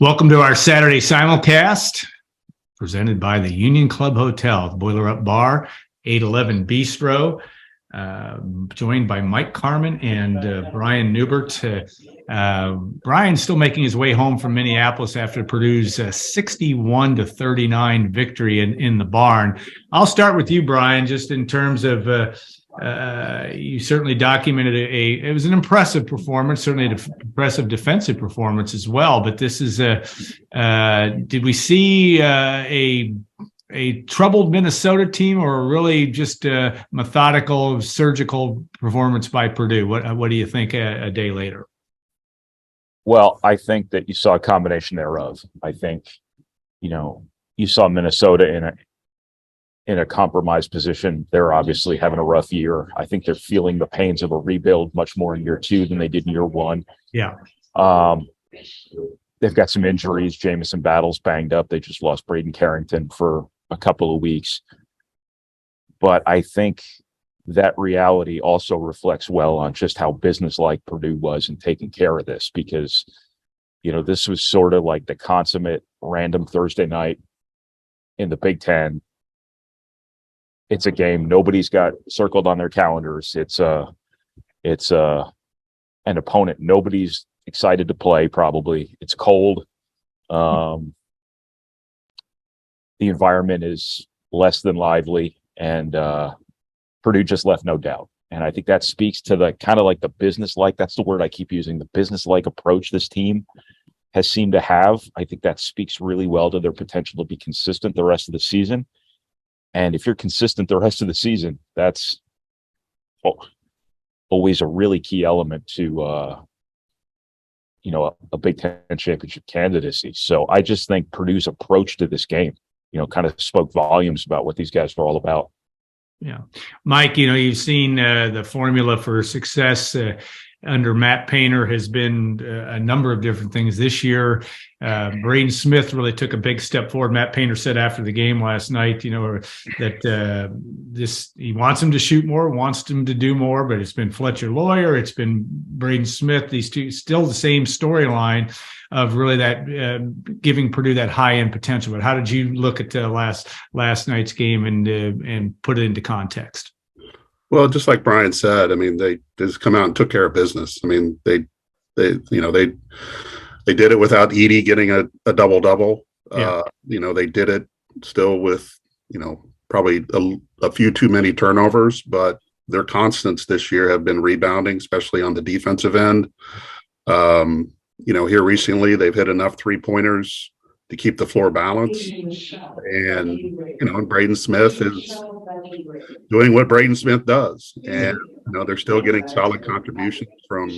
Welcome to our Saturday Simulcast, presented by the Union Club Hotel, the Boiler Up Bar, 811 Bistro, joined by Mike Carmin and Brian Neubert. Brian's still making his way home from Minneapolis after Purdue's 61-39 victory in the barn. I'll start with you, Brian, just in terms of you certainly documented it was an impressive performance, certainly an impressive defensive performance as well. But this is did we see a troubled Minnesota team, or really just a methodical, surgical performance by Purdue? What do you think a day later? Well, I think that you saw a combination thereof. I think, you saw Minnesota in a compromised position. They're obviously having a rough year. I think they're feeling the pains of a rebuild much more in year two than they did in year one. Yeah. They've got some injuries. Jamison Battle's banged up. They just lost Braden Carrington for a couple of weeks. But I think that reality also reflects well on just how businesslike Purdue was in taking care of this, because, this was sort of like the consummate random Thursday night in the Big Ten. It's a game nobody's got circled on their calendars. It's an opponent nobody's excited to play, probably. It's cold. The environment is less than lively, and Purdue just left no doubt. And I think that speaks to the kind of like the business-like, that's the word I keep using, the business-like approach this team has seemed to have. I think that speaks really well to their potential to be consistent the rest of the season. And if you're consistent the rest of the season, that's always a really key element to, a Big Ten championship candidacy. So I just think Purdue's approach to this game, kind of spoke volumes about what these guys are all about. Yeah. Mike, you've seen the formula for success under Matt Painter has been a number of different things this year. Braden Smith really took a big step forward. Matt Painter said after the game last night, that he wants him to shoot more, wants him to do more, but it's been Fletcher Lawyer, it's been Braden Smith. These two still the same storyline of really that giving Purdue that high end potential. But how did you look at last night's game and put it into context? Well, just like Brian said, they just come out and took care of business. They did it without Edey getting a double-double. Yeah. They did it still with, probably a few too many turnovers, but their constants this year have been rebounding, especially on the defensive end. Here recently, they've hit enough three-pointers to keep the floor balanced. And Braden Smith is doing what Braden Smith does. And, they're still getting solid contributions from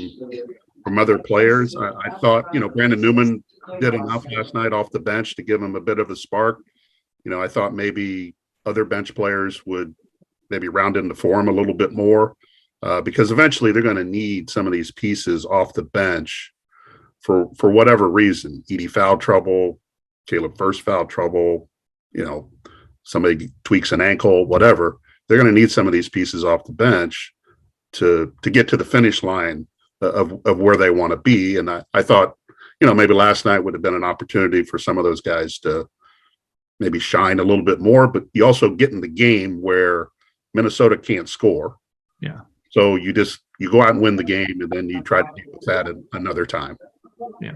other players. I thought, Brandon Newman did enough last night off the bench to give him a bit of a spark. I thought maybe other bench players would maybe round into form a little bit more because eventually they're going to need some of these pieces off the bench for whatever reason. Edey foul trouble, Caleb first foul trouble, somebody tweaks an ankle, whatever. They're going to need some of these pieces off the bench to get to the finish line of where they want to be. And I thought, maybe last night would have been an opportunity for some of those guys to maybe shine a little bit more, but you also get in the game where Minnesota can't score. Yeah. So you go out and win the game, and then you try to deal with that another time. Yeah.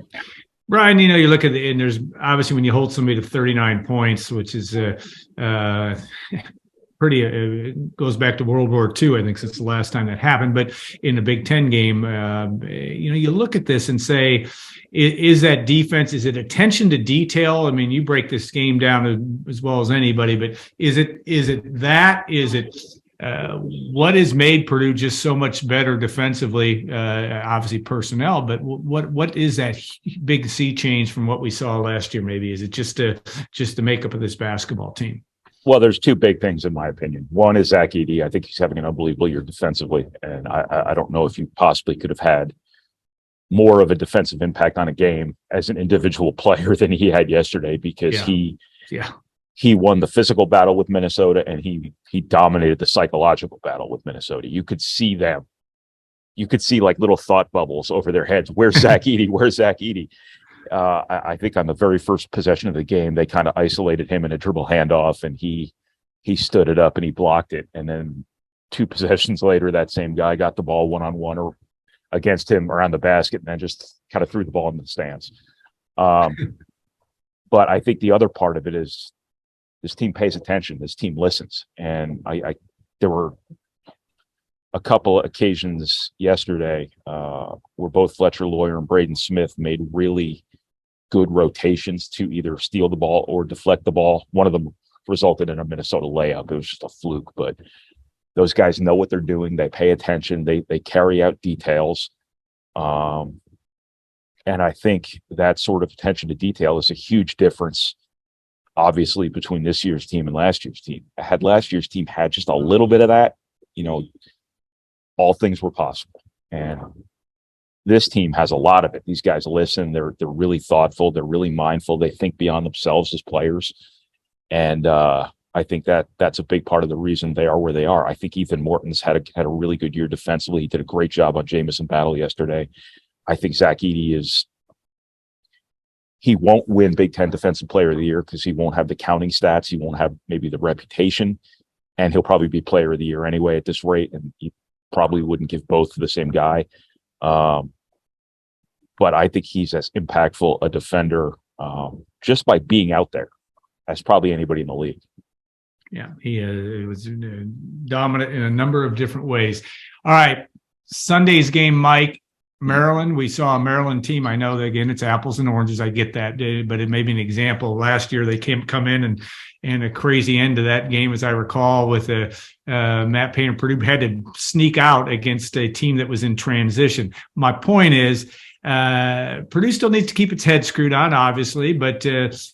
Brian, you look at and there's obviously when you hold somebody to 39 points, which is pretty, it goes back to World War II, I think, since the last time that happened. But in a Big Ten game, you look at this and say, is that defense, is it attention to detail? You break this game down as well as anybody, but is it what has made Purdue just so much better defensively? Obviously personnel, but what is that big sea change from what we saw last year? Maybe is it just the makeup of this basketball team? Well, there's two big things in my opinion. One is Zach Edey. I think he's having an unbelievable year defensively, and I don't know if you possibly could have had more of a defensive impact on a game as an individual player than he had yesterday, because he won the physical battle with Minnesota, and he dominated the psychological battle with Minnesota. You could see them. You could see like little thought bubbles over their heads. Where's Zach Edey? Where's Zach Edey? I think on the very first possession of the game, they kind of isolated him in a dribble handoff, and he stood it up and he blocked it. And then 2 possessions later, that same guy got the ball one-on-one or against him around the basket and then just kind of threw the ball in the stands. But I think the other part of it is this team pays attention. This team listens. And there were a couple of occasions yesterday where both Fletcher Lawyer and Braden Smith made really good rotations to either steal the ball or deflect the ball. One of them resulted in a Minnesota layup. It was just a fluke, but those guys know what they're doing. They pay attention. They carry out details. And I think that sort of attention to detail is a huge difference, obviously, between this year's team and last year's team. Had last year's team had just a little bit of that, all things were possible. And this team has a lot of it. These guys listen. They're really thoughtful. They're really mindful. They think beyond themselves as players. And I think that's a big part of the reason they are where they are. I think Ethan Morton's had a really good year defensively. He did a great job on Jamison Battle yesterday. I think Zach Edey he won't win Big Ten Defensive Player of the Year because he won't have the counting stats. He won't have maybe the reputation, and he'll probably be Player of the Year anyway at this rate. And you probably wouldn't give both to the same guy. But I think he's as impactful a defender just by being out there as probably anybody in the league. Yeah, he was dominant in a number of different ways. All right, Sunday's game, Mike. Maryland, we saw a Maryland team. I know that, again, it's apples and oranges. I get that, but it may be an example. Last year, they come in and a crazy end to that game, as I recall, with Matt Payne and Purdue had to sneak out against a team that was in transition. My point is, Purdue still needs to keep its head screwed on, obviously, but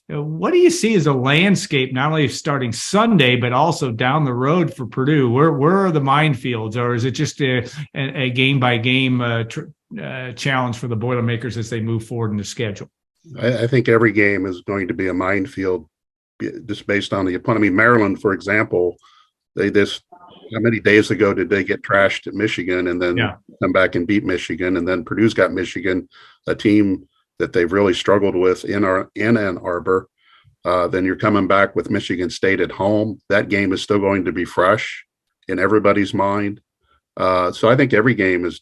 what do you see as a landscape, not only starting Sunday, but also down the road for Purdue? Where are the minefields, or is it just a game-by-game challenge for the Boilermakers as they move forward in the schedule? I think every game is going to be a minefield just based on the opponent. I mean, Maryland, for example, how many days ago did they get trashed at Michigan and then come back and beat Michigan? And then Purdue's got Michigan, a team that they've really struggled with in Ann Arbor. Then you're coming back with Michigan State at home. That game is still going to be fresh in everybody's mind. So I think every game is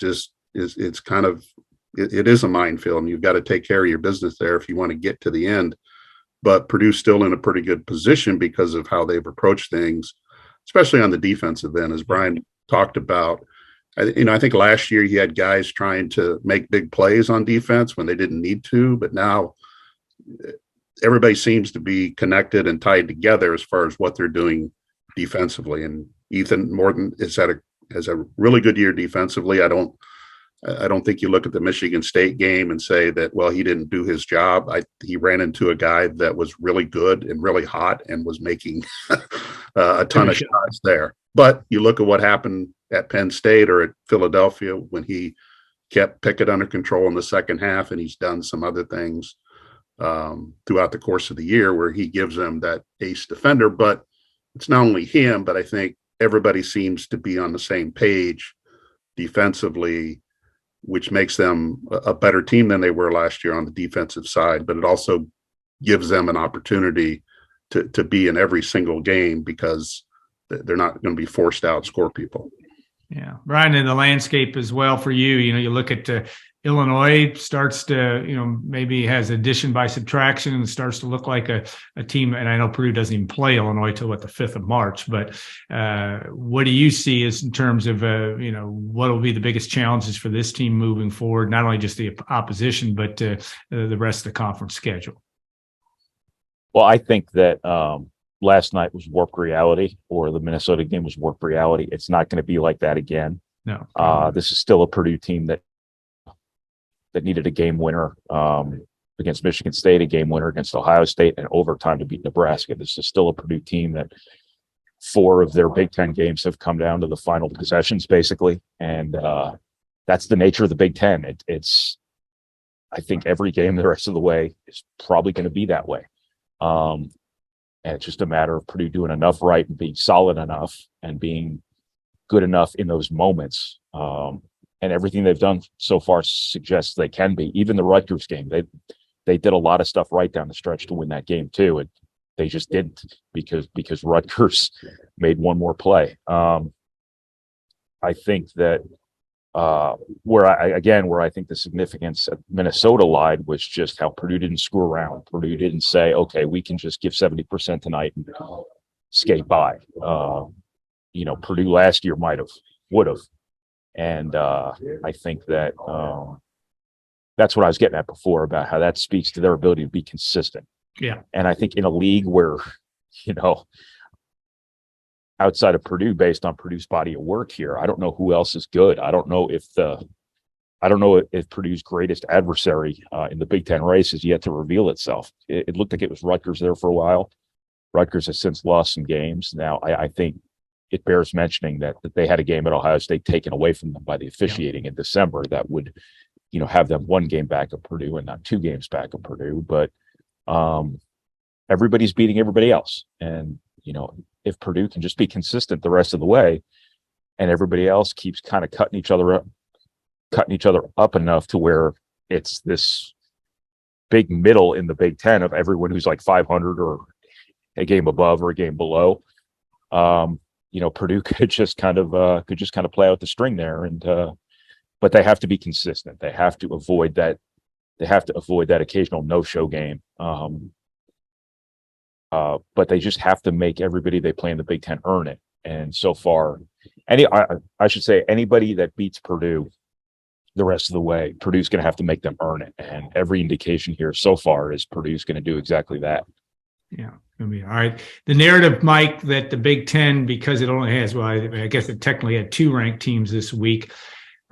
it is a minefield, and you've got to take care of your business there if you want to get to the end. But Purdue's still in a pretty good position because of how they've approached things, especially on the defensive end, as Brian talked about. I think last year he had guys trying to make big plays on defense when they didn't need to, but now everybody seems to be connected and tied together as far as what they're doing defensively. And Ethan Morton has a really good year defensively. I don't think you look at the Michigan State game and say that, well, he didn't do his job. He ran into a guy that was really good and really hot and was making a ton of shots there. But you look at what happened at Penn State or at Philadelphia when he kept Pickett under control in the second half, and he's done some other things throughout the course of the year where he gives them that ace defender. But it's not only him, but I think everybody seems to be on the same page defensively, which makes them a better team than they were last year on the defensive side. But it also gives them an opportunity to be in every single game because they're not going to be forced to outscore people. Yeah. Brian, in the landscape as well for you, you look at Illinois starts to, maybe has addition by subtraction and starts to look like a team. And I know Purdue doesn't even play Illinois till the 5th of March, but what do you see as in terms of, what will be the biggest challenges for this team moving forward, not only just the opposition, but the rest of the conference schedule? Well, I think that last night was warped reality, or the Minnesota game was warped reality. It's not going to be like that again. No. This is still a Purdue team that needed a game winner against Michigan State, a game winner against Ohio State, and overtime to beat Nebraska. This is still a Purdue team that 4 of their Big Ten games have come down to the final possessions, basically. And that's the nature of the Big Ten. I think every game the rest of the way is probably going to be that way. And it's just a matter of Purdue doing enough right and being solid enough and being good enough in those moments. And everything they've done so far suggests they can be. Even the Rutgers game, they did a lot of stuff right down the stretch to win that game too, and they just didn't because Rutgers made one more play. I think that where I think the significance of Minnesota lied was just how Purdue didn't screw around. Purdue didn't say, okay, we can just give 70% tonight and skate by. Purdue last year would have. And I think that that's what I was getting at before about how that speaks to their ability to be consistent. Yeah. And I think in a league where, outside of Purdue, based on Purdue's body of work here, I don't know who else is good. I don't know if Purdue's greatest adversary in the Big Ten race is yet to reveal itself. It looked like it was Rutgers there for a while. Rutgers has since lost some games. Now, I think it bears mentioning that they had a game at Ohio State taken away from them by the officiating in December that would, have them one game back of Purdue and not 2 games back of Purdue. But everybody's beating everybody else. And, if Purdue can just be consistent the rest of the way and everybody else keeps kind of cutting each other up enough to where it's this big middle in the Big Ten of everyone who's like 500 or a game above or a game below, Purdue could just kind of play out the string there. And, but they have to be consistent. They have to avoid that. They have to avoid that occasional no-show game. But they just have to make everybody they play in the Big Ten earn it. And so far, I should say anybody that beats Purdue the rest of the way, Purdue's going to have to make them earn it. And every indication here so far is Purdue's going to do exactly that. Yeah. All right. The narrative, Mike, that the Big Ten, because it only has, I guess it technically had 2 ranked teams this week.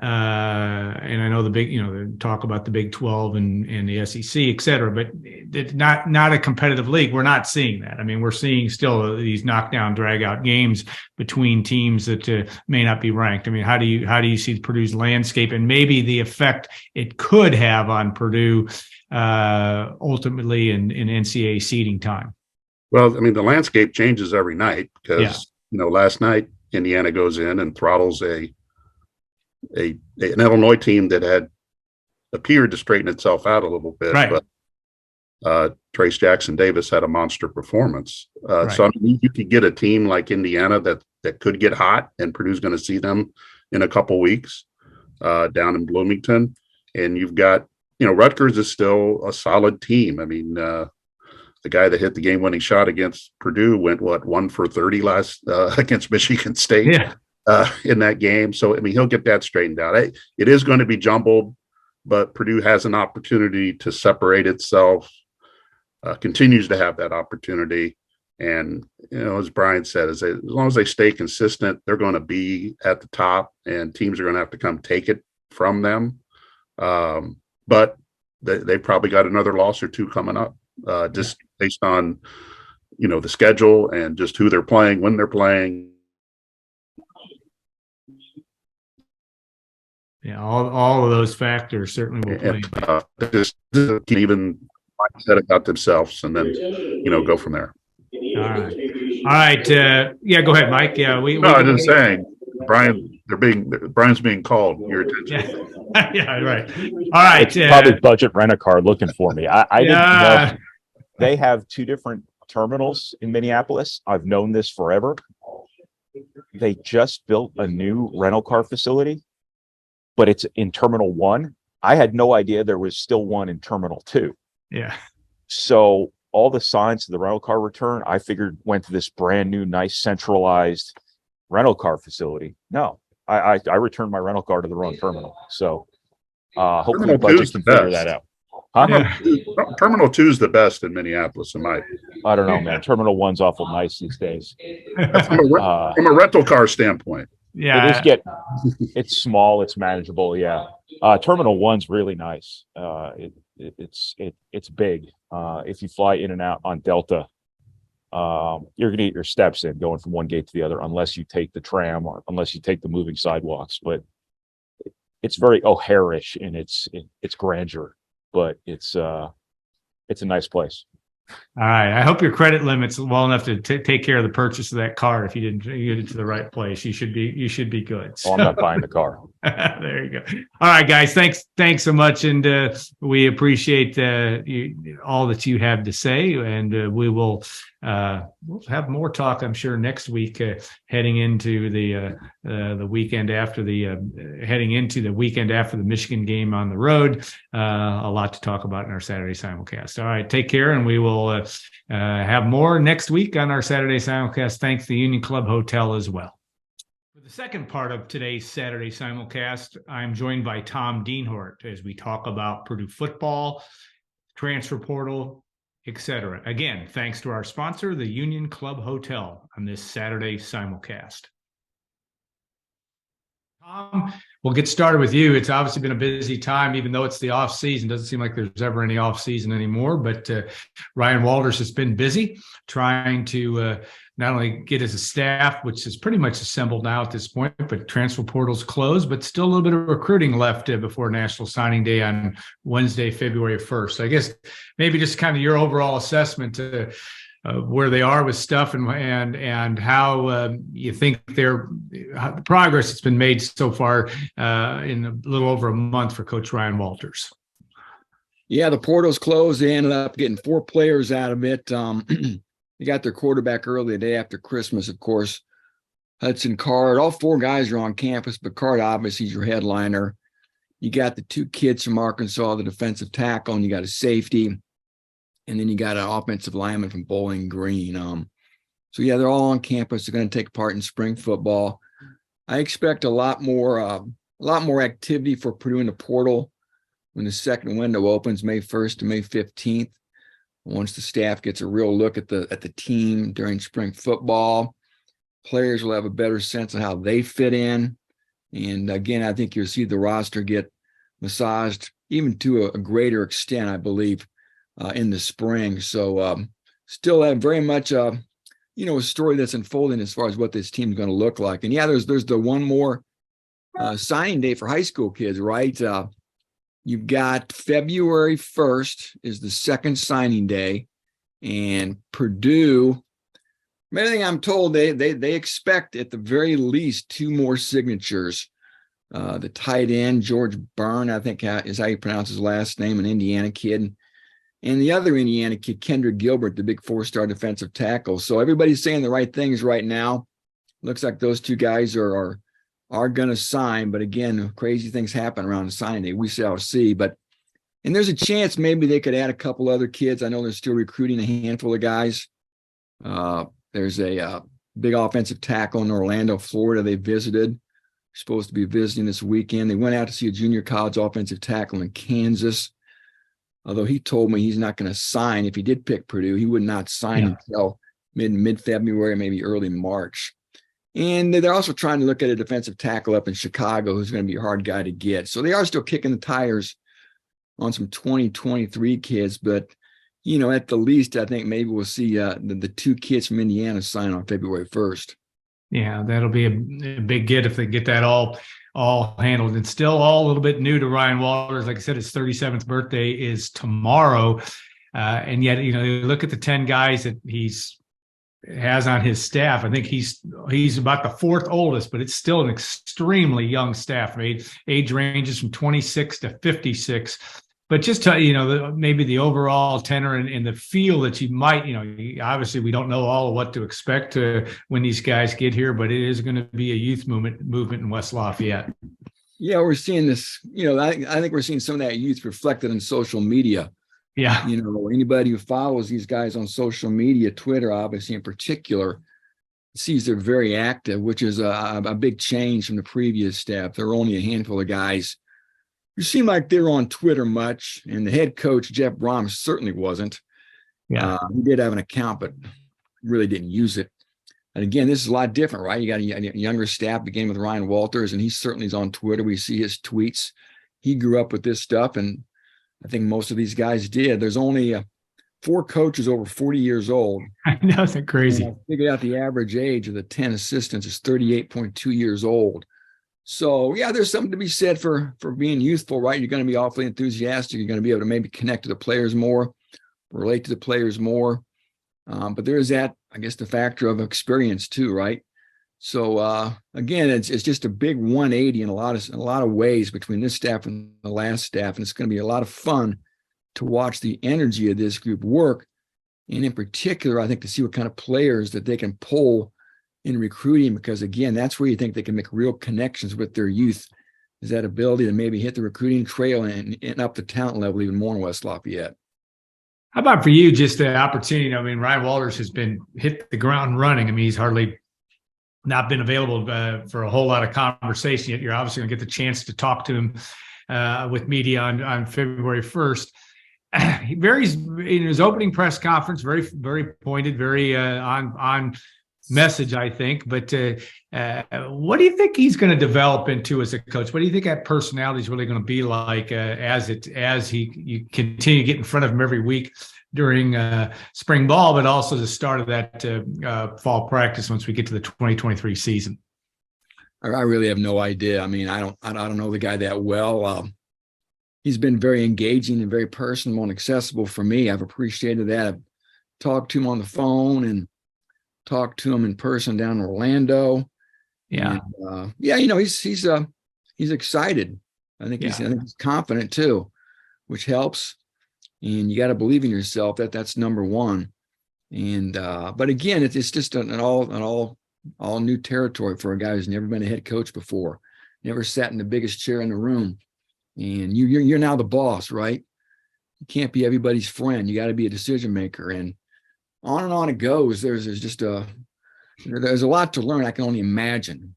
And I know the talk about the Big 12 and the SEC, et cetera, but it's not a competitive league. We're not seeing that. I mean, we're seeing still these knockdown, drag out games between teams that may not be ranked. I mean, how do you see Purdue's landscape and maybe the effect it could have on Purdue ultimately in NCAA seeding time? Well, I mean, the landscape changes every night because, last night Indiana goes in and throttles an Illinois team that had appeared to straighten itself out a little bit, right. But Trace Jackson Davis had a monster performance. Right. So I mean, you could get a team like Indiana that could get hot, and Purdue's going to see them in a couple weeks down in Bloomington. And you've got, Rutgers is still a solid team. I mean, the guy that hit the game-winning shot against Purdue went 1 for 30 last against Michigan State. Yeah. In that game. So, I mean, he'll get that straightened out. It is going to be jumbled, but Purdue has an opportunity to separate itself, continues to have that opportunity. And, as Brian said, as long as they stay consistent, they're going to be at the top and teams are going to have to come take it from them. But they've probably got another loss or 2 coming up just based on, the schedule and just who they're playing, when they're playing. Yeah, all of those factors certainly will play. Just even mindset about themselves, and then go from there. All right. Yeah, go ahead, Mike. Yeah, I'm just saying, Brian. Brian's being called. Your attention. Yeah, yeah, right. All right. It's probably Budget Rent-A-Car looking for me. I didn't know they have 2 different terminals in Minneapolis. I've known this forever. They just built a new rental car facility, but it's in Terminal 1. I had no idea there was still one in Terminal 2. Yeah. So all the signs of the rental car return, I figured went to this brand new, nice, centralized rental car facility. No, I returned my rental car to the wrong terminal. So hopefully the budget can figure that out. Huh? Terminal 2 is the best in Minneapolis, I don't know, man. Terminal 1's awful nice these days. From a rental car standpoint. Yeah, it's small, it's manageable. Yeah, Terminal 1's really nice. It's big. If you fly in and out on Delta, you're gonna get your steps in going from one gate to the other, unless you take the tram or unless you take the moving sidewalks. But it's very O'Hare-ish in its grandeur. But it's a nice place. All right. I hope your credit limit's well enough to take care of the purchase of that car. If you didn't get it to the right place, you should be good. Oh, I'm not buying the car. There you go. All right, guys. Thanks so much, and we appreciate all that you have to say, and we'll have more talk, I'm sure, next week, heading into the weekend after the Michigan game on the road. A lot to talk about in our Saturday Simulcast. All right, take care, and we will have more next week on our Saturday Simulcast. Thanks to the Union Club Hotel as well. For the second part of today's Saturday Simulcast, I'm joined by Tom Dienhart as we talk about Purdue football, transfer portal, etc. Again, thanks to our sponsor, the Union Club Hotel, on this Saturday Simulcast. Tom, we'll get started with you. It's obviously been a busy time, even though it's the off season. Doesn't seem like there's ever any off season anymore, but Ryan Walters has been busy trying to not only get his staff, which is pretty much assembled now at this point, but transfer portal's closed, but still a little bit of recruiting left before National Signing Day on Wednesday, February 1st. So I guess maybe just kind of your overall assessment where they are with stuff and how you think the progress that's been made so far in a little over a month for Coach Ryan Walters. Yeah, the portal's closed. They ended up getting 4 players out of it. They got their quarterback early the day after Christmas, of course. Hudson Card. All 4 guys are on campus, but Card obviously is your headliner. You got the 2 kids from Arkansas, the defensive tackle, and you got a safety. And then you got an offensive lineman from Bowling Green. So, yeah, they're all on campus. They're going to take part in spring football. I expect a lot more activity for Purdue in the portal when the second window opens May 1st to May 15th. Once the staff gets a real look at the team during spring football, players will have a better sense of how they fit in. And again, I think you'll see the roster get massaged even to a greater extent, I believe, in the spring. So still have very much a story that's unfolding as far as what this team is going to look like. And yeah, there's the one more signing day for high school kids, right? You've got February 1st is the second signing day, and Purdue, from everything I'm told, they expect at the very least 2 more signatures. The tight end, George Byrne, I think is how you pronounce his last name, an Indiana kid. And the other Indiana kid, Kendrick Gilbert, the big 4-star defensive tackle. So everybody's saying the right things right now. Looks like those 2 guys are going to sign. But again, crazy things happen around the signing day. We shall see. And there's a chance maybe they could add a couple other kids. I know they're still recruiting a handful of guys. There's a big offensive tackle in Orlando, Florida. They visited. Supposed to be visiting this weekend. They went out to see a junior college offensive tackle in Kansas. Although he told me he's not going to sign. If he did pick Purdue, he would not sign until mid-February, maybe early March. And they're also trying to look at a defensive tackle up in Chicago who's going to be a hard guy to get. So they are still kicking the tires on some 2023 kids. But, at the least, I think maybe we'll see the 2 kids from Indiana sign on February 1st. Yeah, that'll be a big get if they get that all handled. It's still all a little bit new to Ryan Walters. Like I said, his 37th birthday is tomorrow. And yet, you look at the 10 guys that has on his staff. I think he's about the 4th oldest, but it's still an extremely young staff. Age ranges from 26 to 56. But just to, maybe the overall tenor and the feel that you might, obviously we don't know all of what to expect when these guys get here, but it is going to be a youth movement in West Lafayette. Yeah, we're seeing this, I think we're seeing some of that youth reflected in social media. Yeah. Anybody who follows these guys on social media, Twitter, obviously in particular, sees they're very active, which is a big change from the previous staff. There are only a handful of guys who seem like they're on Twitter much, and the head coach, Jeff Brom, certainly wasn't. Yeah. He did have an account, but really didn't use it. And again, this is a lot different, right? You got a younger staff, beginning with Ryan Walters, and he certainly is on Twitter. We see his tweets. He grew up with this stuff, and I think most of these guys did. There's only 4 coaches over 40 years old. I know, it's crazy. I figured out the average age of the 10 assistants is 38.2 years old. So, yeah, there's something to be said for being youthful, right? You're going to be awfully enthusiastic. You're going to be able to maybe connect to the players more. relate to the players more. But there is that, I guess, the factor of experience too, right? So again, it's just a big 180 in a lot of ways between this staff and the last staff, and it's going to be a lot of fun to watch the energy of this group work, and in particular, I think to see what kind of players that they can pull in recruiting, because again, that's where you think they can make real connections with their youth, is that ability to maybe hit the recruiting trail and up the talent level even more in West Lafayette. How about for you, just the opportunity? I mean, Ryan Walters has been hit the ground running. I mean, he's hardly not been available for a whole lot of conversation yet. You're obviously going to get the chance to talk to him with media on February 1st. He varies in his opening press conference, very, very pointed, very on message, I think. But what do you think he's going to develop into as a coach? What do you think that personality is really going to be like as you continue to get in front of him every week during spring ball, but also the start of that fall practice once we get to the 2023 season? I really have no idea. I mean, I don't know the guy that well. He's been very engaging and very personal and accessible for me. I've appreciated that. I've talked to him on the phone and talked to him in person down in Orlando. Yeah. And, he's excited. I think he's confident too, which helps. And you got to believe in yourself. That's number one. And but again, it's just an all new territory for a guy who's never been a head coach before, never sat in the biggest chair in the room. And you're now the boss, right? You can't be everybody's friend. You got to be a decision maker, and on it goes. There's a lot to learn. I can only imagine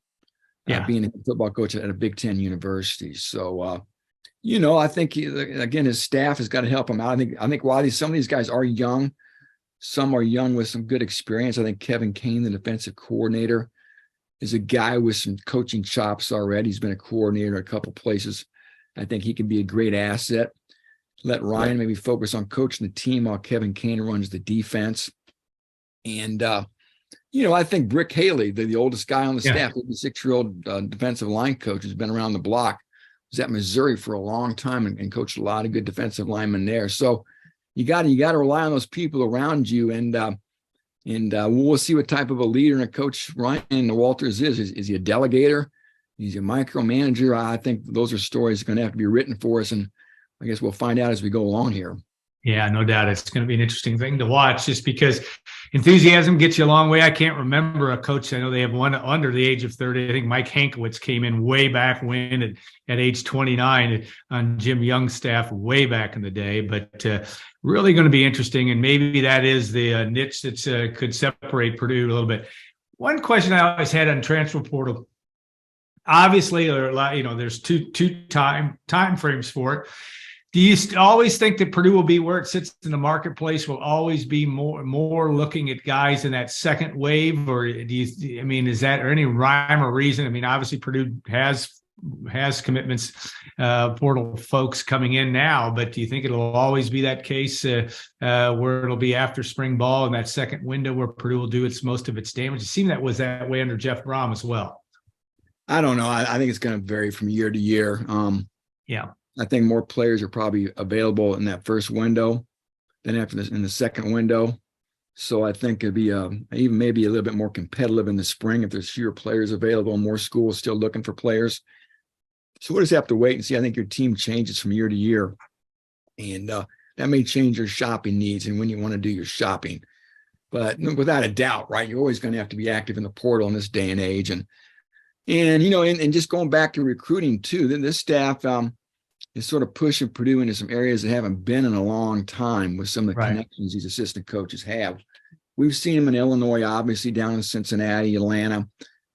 being a football coach at a Big Ten university. So, I think again his staff has got to help him out. I think while some of these guys are young, some are young with some good experience. I think Kevin Kane, the defensive coordinator, is a guy with some coaching chops already. He's been a coordinator at a couple places. I think he can be a great asset. Let Ryan maybe focus on coaching the team while Kevin Kane runs the defense. And, I think Brick Haley, the oldest guy on the staff, the 6-year-old defensive line coach who's been around the block, was at Missouri for a long time and coached a lot of good defensive linemen there. So you got to rely on those people around you. And we'll see what type of a leader and a coach Ryan Walters is. Is he a delegator? He's a micromanager. I think those are stories that are going to have to be written for us, and I guess we'll find out as we go along here. Yeah, no doubt. It's going to be an interesting thing to watch just because enthusiasm gets you a long way. I can't remember a coach. I know they have one under the age of 30. I think Mike Hankiewicz came in way back when at age 29 on Jim Young's staff way back in the day. But really going to be interesting, and maybe that is the niche that could separate Purdue a little bit. One question I always had on transfer portal, obviously, there's two time frames for it. Do you always think that Purdue will be where it sits in the marketplace? Will always be more looking at guys in that second wave, or is that or any rhyme or reason? I mean, obviously Purdue has commitments, portal folks coming in now, but do you think it'll always be that case where it'll be after spring ball in that second window where Purdue will do most of its damage? It seemed that was that way under Jeff Brom as well. I don't know. I think it's going to vary from year to year. I think more players are probably available in that first window than in the second window. So I think it'd be even maybe a little bit more competitive in the spring if there's fewer players available and more schools still looking for players. So we'll just have to wait and see. I think your team changes from year to year, and that may change your shopping needs and when you want to do your shopping. But without a doubt, right, you're always going to have to be active in the portal in this day and age. And just going back to recruiting too, then this staff is sort of pushing Purdue into some areas that haven't been in a long time with some of the connections these assistant coaches have. We've seen them in Illinois, obviously down in Cincinnati, Atlanta,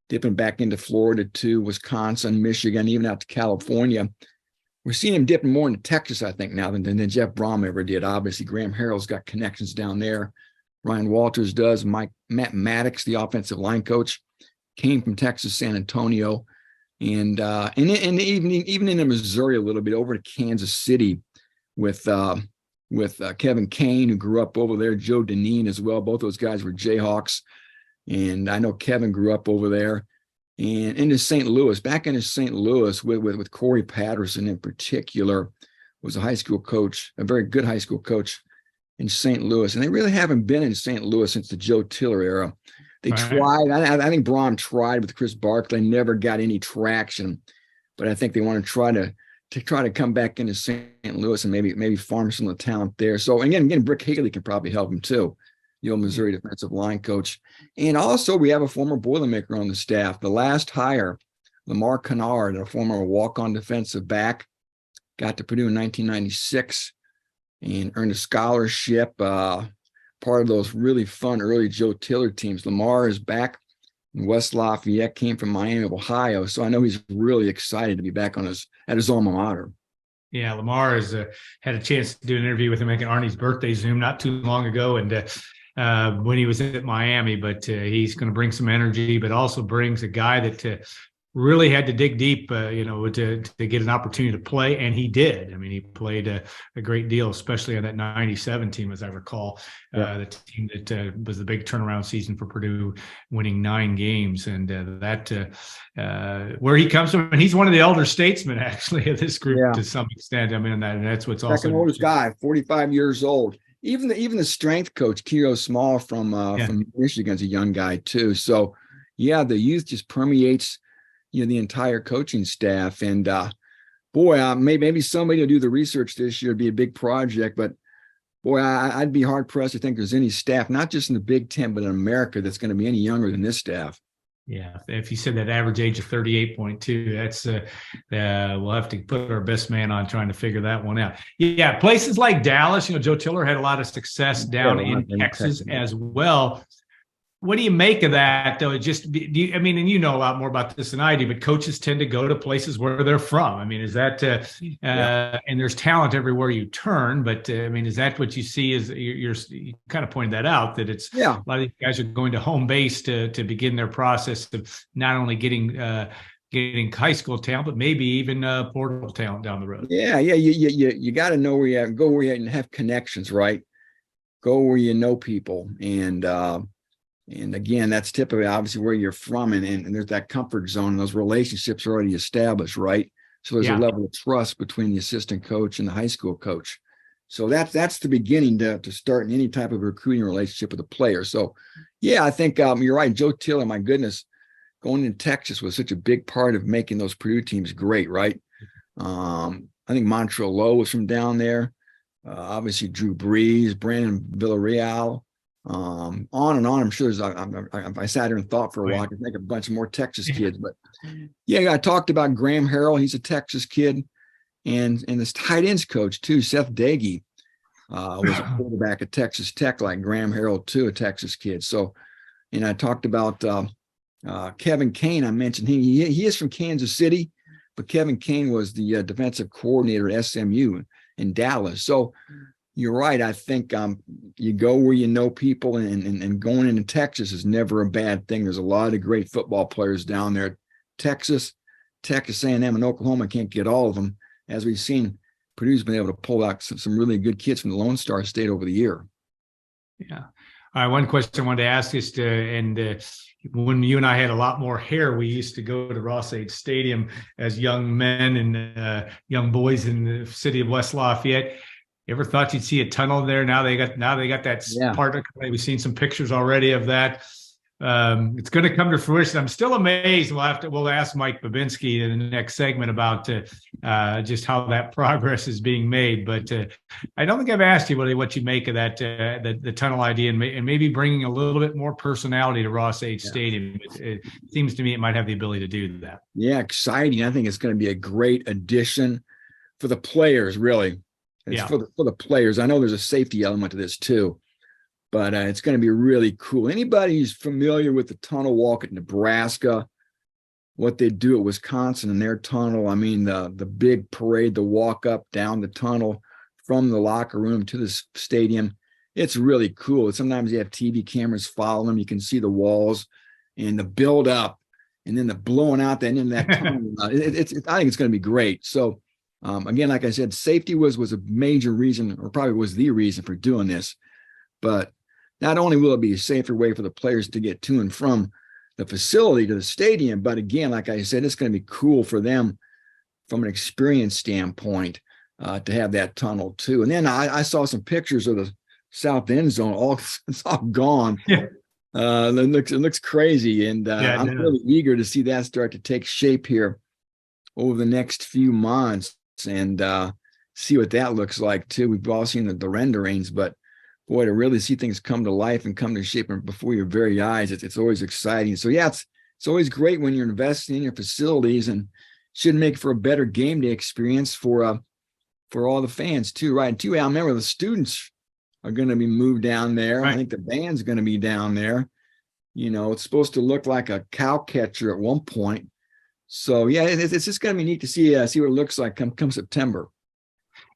dipping back into Florida too, Wisconsin, Michigan, even out to California. We're seeing him dipping more into Texas, I think, now than Jeff Brom ever did. Obviously, Graham Harrell's got connections down there. Ryan Walters does. Matt Maddox, the offensive line coach, came from Texas, San Antonio. And even in Missouri a little bit, over to Kansas City with Kevin Kane, who grew up over there, Joe Deneen as well. Both those guys were Jayhawks. And I know Kevin grew up over there. And into St. Louis, back into St. Louis with Corey Patterson in particular, was a high school coach, a very good high school coach in St. Louis, and they really haven't been in St. Louis since the Joe Tiller era. They Right. tried. I think Braun tried with Chris Barkley, never got any traction. But I think they want to try to come back into St. Louis and maybe farm some of the talent there. So again, Brick Higley can probably help him too, the old Missouri defensive line coach. And also we have a former Boilermaker on the staff. The last hire, Lamar Kennard, a former walk-on defensive back, got to Purdue in 1996 and earned a scholarship. Part of those really fun early Joe Tiller teams. Lamar is back in West Lafayette, came from Miami of Ohio. So I know he's really excited to be back at his alma mater. Yeah, Lamar has had a chance to do an interview with him making Arnie's birthday Zoom not too long ago, and when he was at Miami. But he's going to bring some energy, but also brings a guy that really had to dig deep, to get an opportunity to play, and he did. I mean, he played a great deal, especially on that '97 team, as I recall, the team that was the big turnaround season for Purdue, winning 9 games, and where he comes from, and he's one of the elder statesmen actually of this group to some extent. I mean, that's what's also second oldest guy, 45 years old. Even the strength coach, Kiro Small from Michigan's a young guy too. So yeah, the youth just permeates the entire coaching staff. And maybe somebody will do the research this year. It'd be a big project, but boy, I'd be hard pressed to think there's any staff, not just in the Big Ten, but in America, that's going to be any younger than this staff. Yeah, if you said that average age of 38.2, that's we'll have to put our best man on trying to figure that one out. Yeah, places like Dallas, Joe Tiller had a lot of success down in Texas as well. What do you make of that, though? And you know a lot more about this than I do, but coaches tend to go to places where they're from. I mean, is that, and there's talent everywhere you turn, but is that what you see? You kind of pointed that out, that it's a lot of these guys are going to home base to begin their process of not only getting high school talent, but maybe even portal talent down the road. Yeah. You got to know where you go where you and have connections, right? Go where you know people. And again, that's typically obviously where you're from, and there's that comfort zone, and those relationships are already established, right? So there's a level of trust between the assistant coach and the high school coach. So that's the beginning to start in any type of recruiting relationship with a player. So yeah, I think you're right. Joe Tiller, my goodness, going into Texas was such a big part of making those Purdue teams great, right? I think Montreal Lowe was from down there. Obviously Drew Brees, Brandon Villarreal. On and on. I'm sure I sat here and thought for a while. I could think of a bunch of more Texas kids, but I talked about Graham Harrell. He's a Texas kid, and this tight ends coach too, Seth Dagey, was a quarterback at Texas Tech, like Graham Harrell too, a Texas kid. So, and I talked about Kevin Kane. I mentioned he is from Kansas City, but Kevin Kane was the defensive coordinator at SMU in Dallas. So. You're right. I think you go where you know people, and going into Texas is never a bad thing. There's a lot of great football players down there. Texas A&M, and Oklahoma can't get all of them. As we've seen, Purdue's been able to pull out some really good kids from the Lone Star State over the year. Yeah. All right. One question I wanted to ask is, when you and I had a lot more hair, we used to go to Ross-Ade Stadium as young men and young boys in the city of West Lafayette. You ever thought you'd see a tunnel there? Now they got that part. We've seen some pictures already of that. It's going to come to fruition. I'm still amazed. We'll ask Mike Babinski in the next segment about just how that progress is being made. But I don't think I've asked you really what you make of that the tunnel idea, and maybe bringing a little bit more personality to Ross-Ade Stadium. It seems to me it might have the ability to do that. Yeah, exciting. I think it's going to be a great addition for the players, really. It's for the players. I know there's a safety element to this too, but it's going to be really cool. Anybody who's familiar with the tunnel walk at Nebraska, what they do at Wisconsin in their tunnel, the big parade, the walk up down the tunnel from the locker room to the stadium, it's really cool. Sometimes you have TV cameras follow them. You can see the walls and the build up, and then the blowing out the end of that tunnel. I think it's going to be great. So. Again, like I said, safety was a major reason, or probably was the reason for doing this. But not only will it be a safer way for the players to get to and from the facility to the stadium, but again, like I said, it's going to be cool for them from an experience standpoint to have that tunnel too. And then I saw some pictures of the south end zone, it's all gone. Yeah. It looks crazy, and Yeah, I'm really eager to see that start to take shape here over the next few months and see what that looks like too. We've all seen the renderings, but boy, to really see things come to life and come to shape before your very eyes, it's always exciting. So yeah, it's always great when you're investing in your facilities, and should make for a better game day experience for all the fans too, right? And too, I remember the students are going to be moved down there. Right. I think the band's going to be down there. You know, it's supposed to look like a cow catcher at one point. So yeah, it's just going to be neat to see what it looks like come September.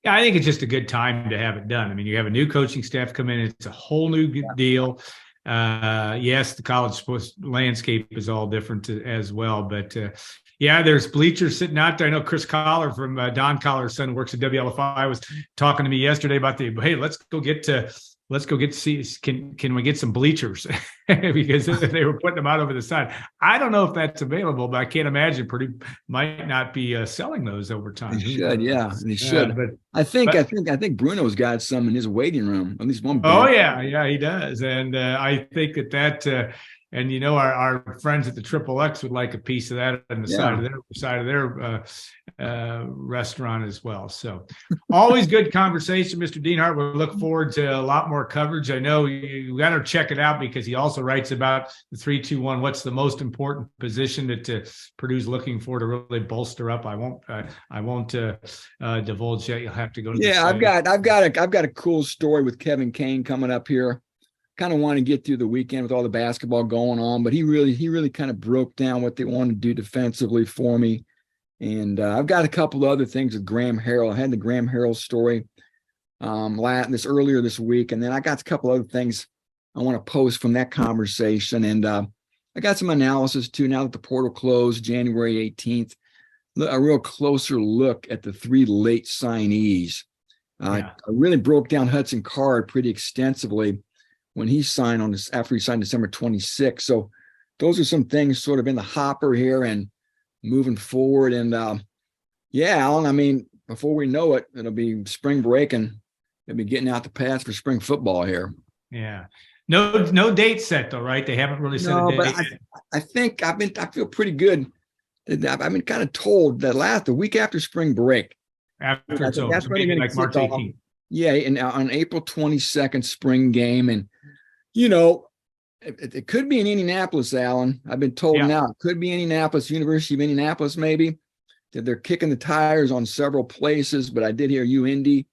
Yeah, I think it's just a good time to have it done. I mean, you have a new coaching staff come in. It's a whole new deal. Yes, the college landscape is all different as well. But yeah, there's bleachers sitting out there. I know Chris Collar from Don Collar's son works at WLFI was talking to me yesterday about hey, let's go get to see, can we get some bleachers? Because they were putting them out over the side. I don't know if that's available, but I can't imagine Purdue might not be selling those over time. They should, yeah, they should. But I think Bruno's got some in his waiting room, at least one. Oh yeah, he does, and I think that. And you know, our friends at the Triple X would like a piece of that on the side of their restaurant as well. So, always good conversation, Mr. Dienhart. We'll look forward to a lot more coverage. I know you got to check it out because he also writes about the 3-2-1. What's the most important position that Purdue's looking for to really bolster up? I won't divulge yet. You'll have to go to. Yeah, I've got a cool story with Kevin Kane coming up here. Kind of want to get through the weekend with all the basketball going on, but he really kind of broke down what they want to do defensively for me. And I've got a couple of other things with Graham Harrell. I had the Graham Harrell story earlier this week, and then I got a couple other things I want to post from that conversation. And I got some analysis too now that the portal closed January 18th. A real closer look at the 3 late signees. I really broke down Hudson Card pretty extensively when he signed after he signed December 26th. So those are some things sort of in the hopper here and moving forward. And Alan, I mean, before we know it, it'll be spring break and they'll be getting out the paths for spring football here. Yeah. No date set though, right? They haven't really set a date. But I think I feel pretty good. I've been kind of told that the week after spring break. After it's over, maybe like March 18th. Yeah, and on April 22nd, spring game. And, you know, it could be in Indianapolis, Alan. I've been told now it could be Indianapolis, University of Indianapolis, maybe. That they're kicking the tires on several places, but I did hear UIndy.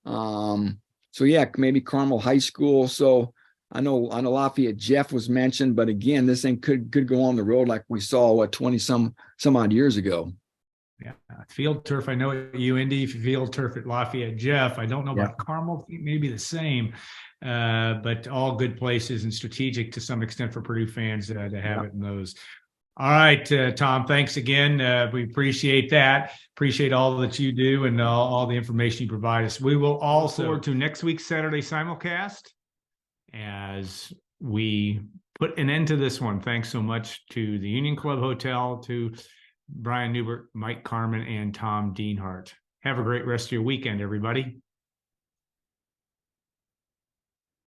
So, yeah, maybe Carmel High School. So I know Lafayette Jeff was mentioned, but again, this thing could go on the road like we saw, 20 some odd years ago. Yeah, field turf. I know at UIndy, field turf at Lafayette Jeff. I don't know about Carmel. Maybe the same, but all good places and strategic to some extent for Purdue fans to have it in those. All right, Tom. Thanks again. We appreciate that. Appreciate all that you do and all the information you provide us. We will also look forward to next week's Saturday Simulcast as we put an end to this one. Thanks so much to the Union Club Hotel, to Brian Neubert, Mike Carmin, and Tom Dienhart. Have a great rest of your weekend, everybody.